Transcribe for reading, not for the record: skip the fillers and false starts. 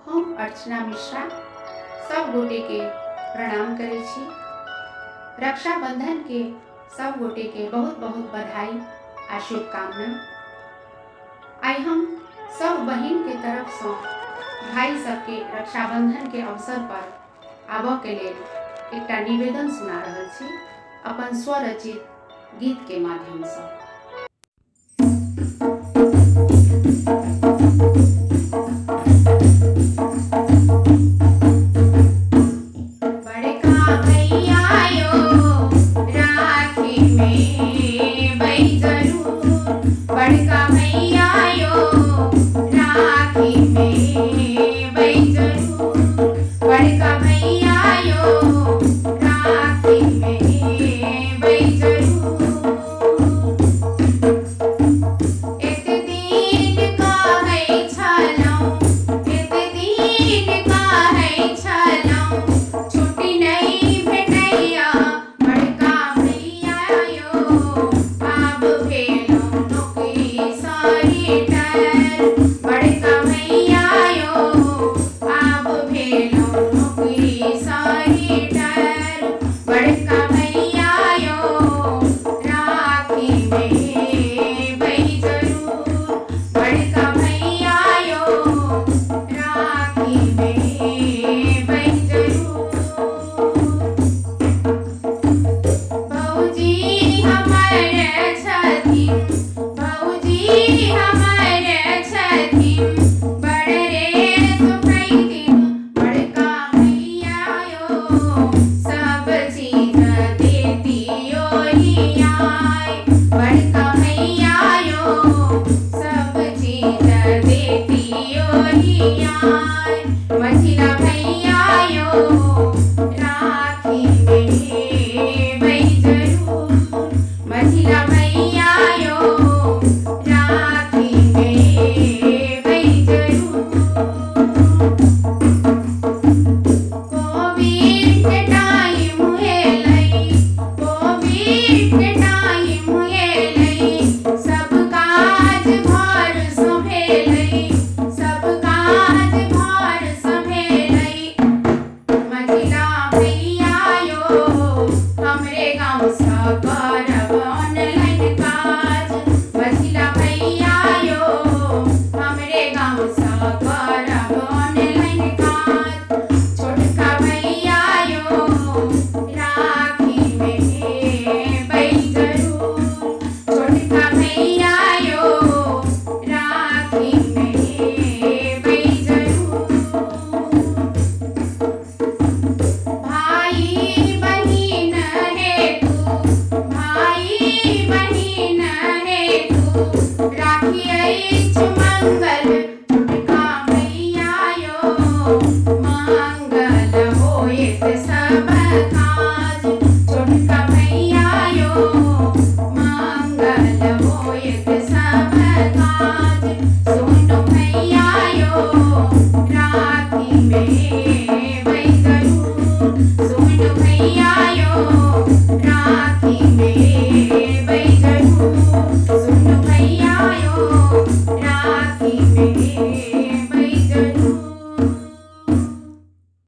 हम अर्चना मिश्रा सब गोटे के प्रणाम करे छी। रक्षाबंधन के सब गोटे के बहुत बहुत बधाई आ शुभकामना। आई हम सब बहिन के तरफ से भाई सबके रक्षाबंधन के अवसर पर आबऽ के लेल एकटा निवेदन सुना रहल छी अपन स्वरचित गीत के माध्यम से। बड़का भैया यो राखी में बई जरूर, बड़का भैया यो राखी में बई जरूर। एक दिन कहै छलहुँ, एक दिन कहै छलहुँ, छुट्टी नहीं भेटैया बड़का भैया यो, आब भेलहुँ नौकरी सॉलिटर। बड़का भैया यो आब भेलहुँ नौकरी सॉलिटर। बड़का भैया यो राखी में बई जरूर, बड़का भैया यो राखी में बई जरूर। भौजी हमर छथिन, भौजी हमर छथिन, बड़ रे सुखैतिन। बड़का भैया यो सब चीज देतियो लियाय। बड़का भैया यो सब चीज देतियो लियाय। मझिला भैया यो राखी में बई जरूर, मझिला भैया यो राखी में बई जरूर। कोविड के टाइम एलै, कोविड के टाइम एलै, सब काज घर सँ भेलै, सब काज घर सँ भेलै। मझिला भैया यो हमरे गाँव सँ करब ऑनलाइन काज। मझिला भैया यो हमरे गाँव सँ करब ऑनलाइन काज। छोटका भैया यो राखी में बई जरूर, छोटका भैया यो राखी में बई जरूर। भाई बहिन हेतु, भाई बहिन हेतु राखी अछि मंगल। छोटका भैया यो मंगल होइत सब काज। छोटका भैया यो मंगल होइत सब काज। सोनू भैया यो राखी में बई जरूर, सोनू भैया यो